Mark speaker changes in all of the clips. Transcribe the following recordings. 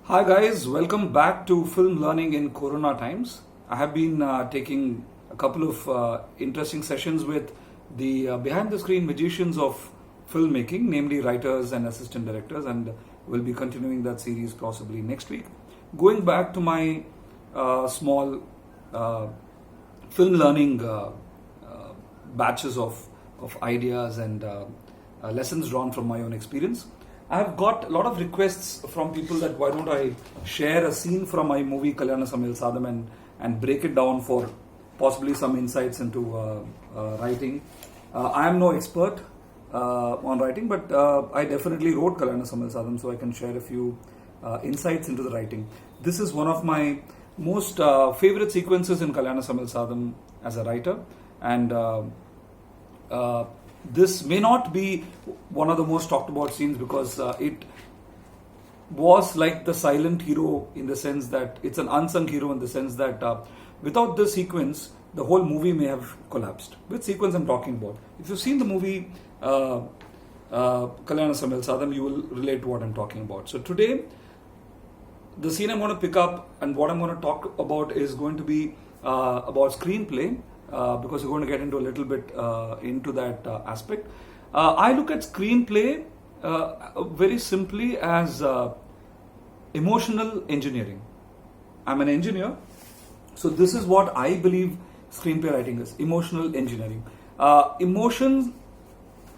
Speaker 1: Hi guys, welcome back to Film Learning in Corona Times. I have been taking a couple of interesting sessions with the behind the screen magicians of filmmaking, namely writers and assistant directors, and we'll be continuing that series possibly next week. Going back to my small film learning batches of ideas and lessons drawn from my own experience. I've got a lot of requests from people that why don't I share a scene from my movie Kalyana Samayal Saadham and break it down for possibly some insights into writing. I am no expert on writing, but I definitely wrote Kalyana Samayal Saadham, so I can share a few insights into the writing. This is one of my most favorite sequences in Kalyana Samayal Saadham as a writer, and this may not be one of the most talked about scenes because it was like the silent hero in the sense that it's an unsung hero in the sense that without this sequence, the whole movie may have collapsed. Which sequence I'm talking about? If you've seen the movie Kalyana Samayal Saadham, you will relate to what I'm talking about. So today, the scene I'm going to pick up and what I'm going to talk about is going to be about screenplay. Because we're going to get into a little bit into that aspect. I look at screenplay very simply as emotional engineering. I'm an engineer, so this is what I believe screenplay writing is: emotional engineering. Emotion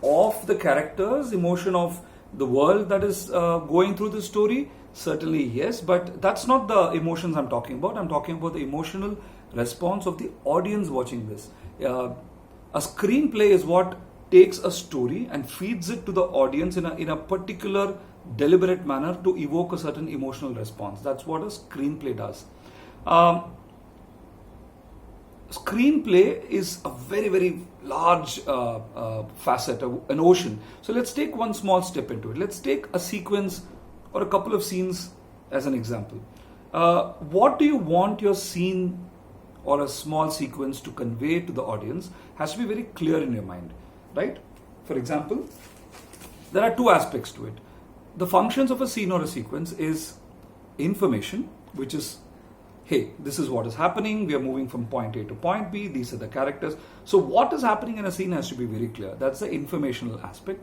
Speaker 1: of the characters, emotion of the world that is going through the story, certainly yes, but that's not the emotions I'm talking about. I'm talking about the emotional response of the audience watching this. A screenplay is what takes a story and feeds it to the audience in a particular deliberate manner to evoke a certain emotional response. That's what a screenplay does. Screenplay is a very, very large facet, an ocean. So let's take one small step into it. Let's take a sequence or a couple of scenes as an example. What do you want your scene or a small sequence to convey to the audience has to be very clear in your mind, right? For example, there are two aspects to it. The functions of a scene or a sequence is information, which is, hey, this is what is happening, we are moving from point A to point B, these are the characters. So what is happening in a scene has to be very clear. That's the informational aspect.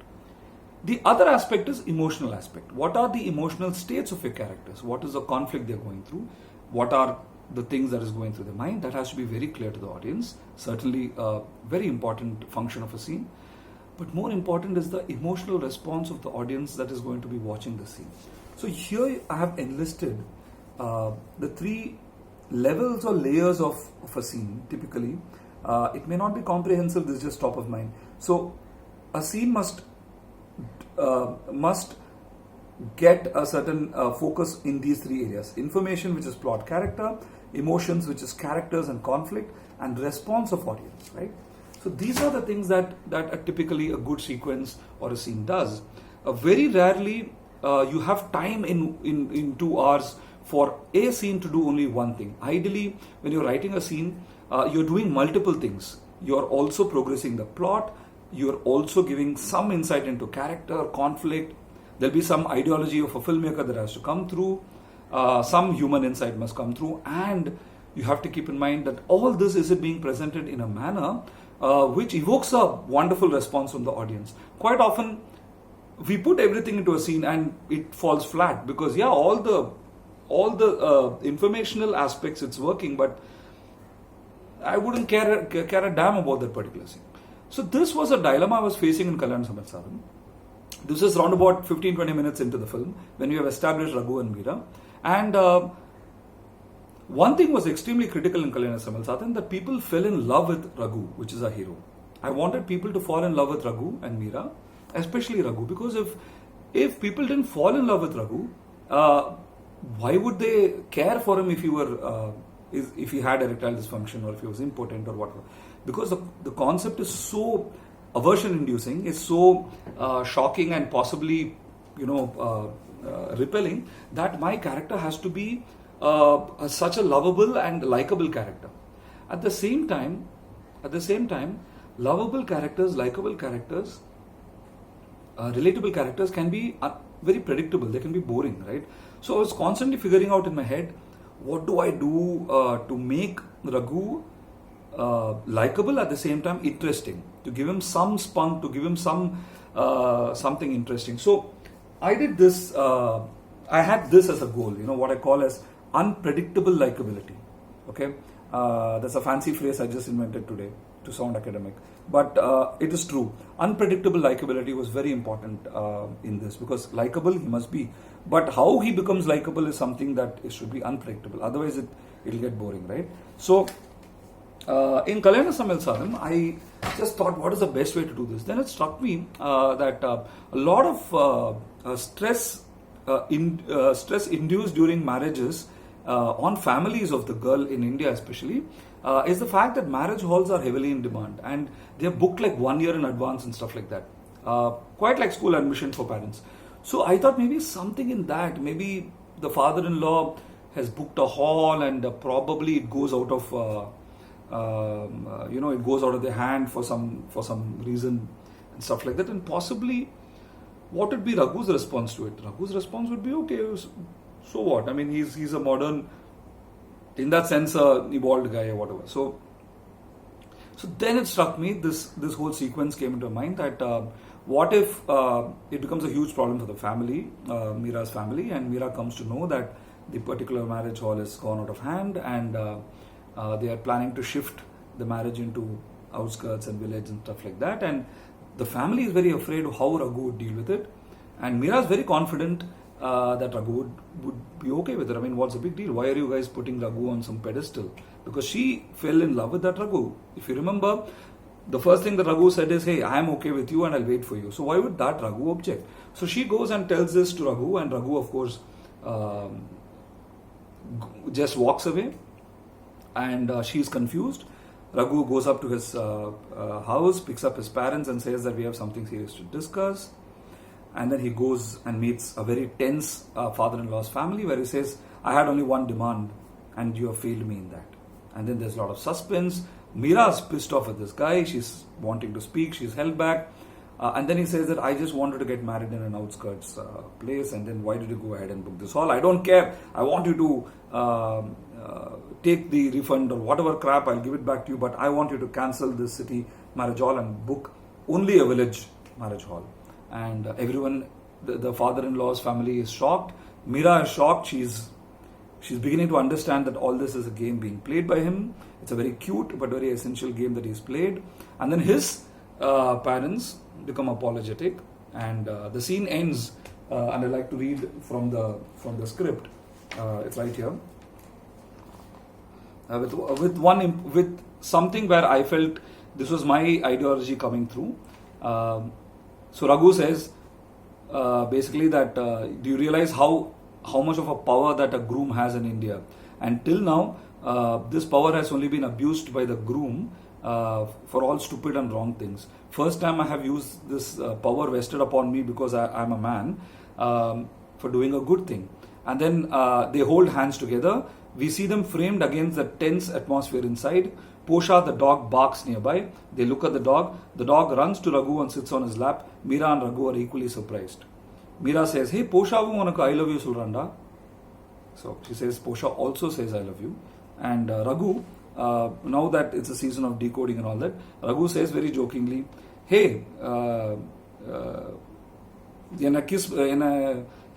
Speaker 1: The other aspect is emotional aspect. What are the emotional states of your characters? What is the conflict they're going through? What are the things that is going through the mind? That has to be very clear to the audience. Certainly a very important function of a scene. But more important is the emotional response of the audience that is going to be watching the scene. So here I have enlisted the three levels or layers of a scene typically. It may not be comprehensive, this is just top of mind. So a scene must get a certain focus in these three areas: information, which is plot, character; emotions, which is characters and conflict; and response of audience, right? So these are the things that typically a good sequence or a scene does. Very rarely you have time in 2 hours for a scene to do only one thing. Ideally, when you're writing a scene, you're doing multiple things. You're also progressing the plot, you're also giving some insight into character, conflict. There'll be some ideology of a filmmaker that has to come through. Some human insight must come through. And you have to keep in mind that all this is being presented in a manner which evokes a wonderful response from the audience. Quite often, we put everything into a scene and it falls flat because, yeah, all the informational aspects it's working, but I wouldn't care a damn about that particular scene. So this was a dilemma I was facing in Kalyana Samayal Saadham. This is around about 15-20 minutes into the film when we have established Raghu and Meera. And one thing was extremely critical in Kalyana Samayal Saadham, that people fell in love with Raghu, which is our hero. I wanted people to fall in love with Raghu and Meera, especially Raghu, because if people didn't fall in love with Raghu, why would they care for him if he had erectile dysfunction or if he was impotent or whatever? Because the concept is so aversion inducing, is so shocking and possibly repelling, that my character has to be such a lovable and likable character. At the same time, lovable characters, likable characters, relatable characters can be very predictable. They can be boring, right? So I was constantly figuring out in my head, what do I do to make Raghu likable at the same time interesting, to give him some spunk, to give him some something interesting. So I did this. I had this as a goal. What I call as unpredictable likability. Okay, that's a fancy phrase I just invented today to sound academic, but it is true. Unpredictable likability was very important in this, because likable he must be, but how he becomes likable is something that it should be unpredictable. Otherwise, it'll get boring, right? So in Kalyana Samayal Saadham, I just thought, what is the best way to do this? Then it struck me that a lot of stress induced during marriages on families of the girl in India especially is the fact that marriage halls are heavily in demand, and they are booked like 1 year in advance and stuff like that. Quite like school admission for parents. So I thought maybe something in that, maybe the father-in-law has booked a hall and probably it goes out of it goes out of their hand for some reason and stuff like that. And possibly, what would be Raghu's response to it? Raghu's response would be, okay, so what? I mean, he's a modern, in that sense, a evolved guy or whatever. So then it struck me, this whole sequence came into mind, that what if it becomes a huge problem for the family, Meera's family, and Meera comes to know that the particular marriage hall has gone out of hand, and they are planning to shift the marriage into outskirts and village and stuff like that, and the family is very afraid of how Raghu would deal with it, and Meera is very confident that Raghu would be okay with it. I mean, what's the big deal? Why are you guys putting Raghu on some pedestal? Because she fell in love with that Raghu. If you remember, the first thing that Raghu said is, hey, I am okay with you and I'll wait for you. So why would that Raghu object? So she goes and tells this to Raghu, and Raghu, of course, just walks away, and she's confused. Raghu goes up to his house, picks up his parents and says that we have something serious to discuss. And then he goes and meets a very tense father-in-law's family, where he says, I had only one demand and you have failed me in that. And then there's a lot of suspense. Meera's pissed off at this guy. She's wanting to speak. She's held back. And then he says that I just wanted to get married in an outskirts place. And then why did you go ahead and book this hall? I don't care. I want you to take the refund or whatever crap. I'll give it back to you. But I want you to cancel this city marriage hall and book only a village marriage hall. And everyone, the father-in-law's family is shocked. Meera is shocked. She's beginning to understand that all this is a game being played by him. It's a very cute but very essential game that he's played. And then his parents become apologetic, and the scene ends. And I like to read from the script. It's right here. With something where I felt this was my ideology coming through. So Raghu says basically that do you realize how much of a power that a groom has in India? And till now, this power has only been abused by the groom for all stupid and wrong things. First time I have used this power vested upon me because I'm a man for doing a good thing. And then they hold hands together. We see them framed against the tense atmosphere inside. Posha, the dog, barks nearby. They look at the dog. The dog runs to Raghu and sits on his lap. Meera and Raghu are equally surprised. Meera says, hey, Posha, I love you, Sulranda. So she says, Posha also says, I love you. And Raghu, now that it's a season of decoding and all that, Raghu says very jokingly, hey,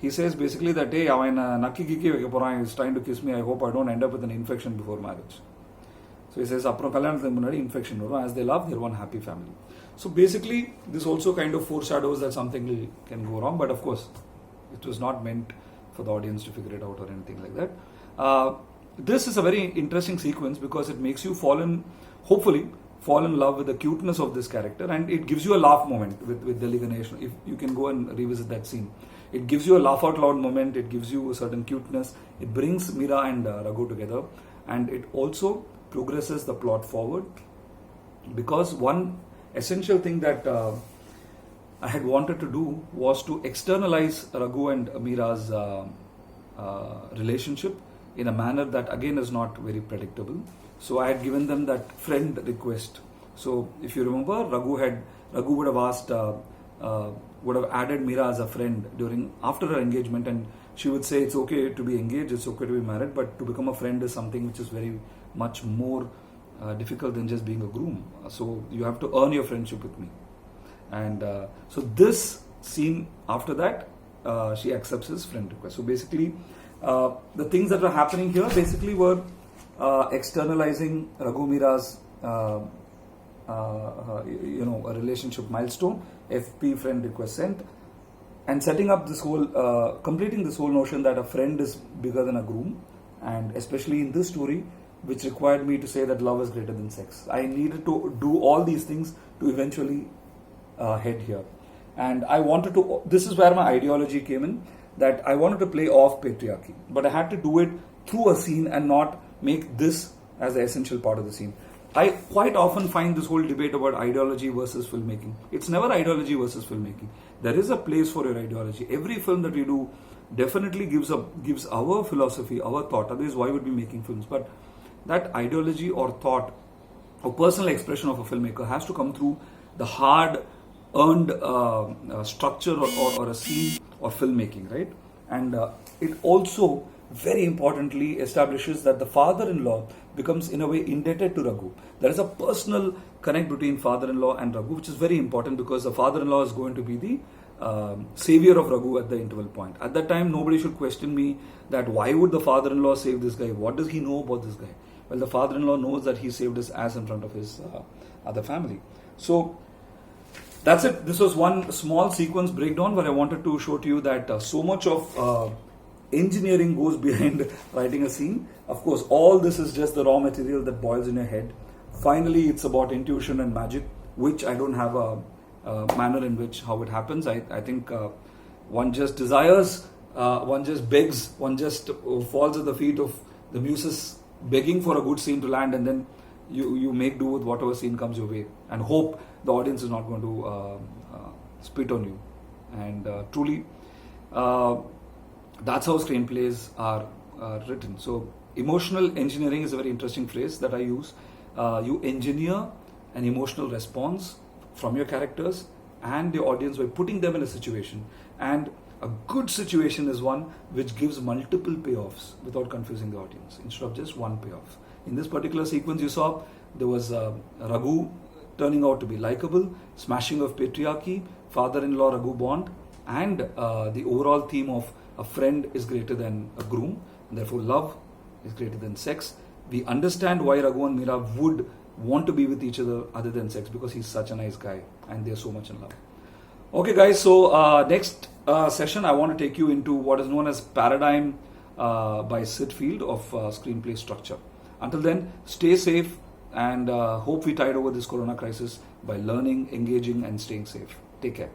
Speaker 1: he says basically that, hey, he's trying to kiss me. I hope I don't end up with an infection before marriage. So he says, infection. As they love, they're one happy family. So basically, this also kind of foreshadows that something can go wrong. But of course, it was not meant for the audience to figure it out or anything like that. This is a very interesting sequence because it makes you hopefully fall in love with the cuteness of this character, and it gives you a laugh moment with Delhi Ganesh. If you can go and revisit that scene, it gives you a laugh out loud moment. It gives you a certain cuteness. It brings Meera and Raghu together, and it also progresses the plot forward, because one essential thing that I had wanted to do was to externalize Raghu and Meera's relationship in a manner that again is not very predictable. So I had given them that friend request. So if you remember, Raghu would have asked would have added Meera as a friend after her engagement, and she would say it's okay to be engaged, it's okay to be married, but to become a friend is something which is very much more difficult than just being a groom. So you have to earn your friendship with me. And so this scene, after that, she accepts his friend request. So basically, the things that were happening here basically were externalizing Raghu Meera's a relationship milestone, FP, friend request sent, and setting up this whole, completing this whole notion that a friend is bigger than a groom, and especially in this story, which required me to say that love is greater than sex. I needed to do all these things to eventually head here. And I wanted to, this is where my ideology came in, that I wanted to play off patriarchy, but I had to do it through a scene and not make this as the essential part of the scene. I quite often find this whole debate about ideology versus filmmaking. It's never ideology versus filmmaking. There is a place for your ideology. Every film that we do definitely gives our philosophy, our thought. Otherwise, why would we be making films? But that ideology or thought or personal expression of a filmmaker has to come through the hard earned structure or a scene or filmmaking, right? And it also very importantly establishes that the father-in-law becomes in a way indebted to Raghu. There is a personal connect between father-in-law and Raghu, which is very important because the father-in-law is going to be the savior of Raghu at the interval point. At that time, nobody should question me that why would the father-in-law save this guy? What does he know about this guy? Well, the father-in-law knows that he saved his ass in front of his other family. So that's it. This was one small sequence breakdown where I wanted to show to you that so much of engineering goes behind writing a scene. Of course, all this is just the raw material that boils in your head. Finally, it's about intuition and magic, which I don't have a manner in which how it happens. I think one just desires, one just begs, one just falls at the feet of the muses, begging for a good scene to land, and then you make do with whatever scene comes your way and hope the audience is not going to spit on you. And truly, that's how screenplays are written. So emotional engineering is a very interesting phrase that I use. You engineer an emotional response from your characters and the audience by putting them in a situation. And a good situation is one which gives multiple payoffs without confusing the audience instead of just one payoff. In this particular sequence you saw, there was Raghu turning out to be likable, smashing of patriarchy, father-in-law Raghu bond, and the overall theme of a friend is greater than a groom, and therefore love is greater than sex. We understand why Raghu and Meera would want to be with each other than sex, because he's such a nice guy and they're so much in love. Okay guys, so next session I want to take you into what is known as Paradigm by Sid Field of screenplay structure. Until then, stay safe and hope we tide over this corona crisis by learning, engaging and staying safe. Take care.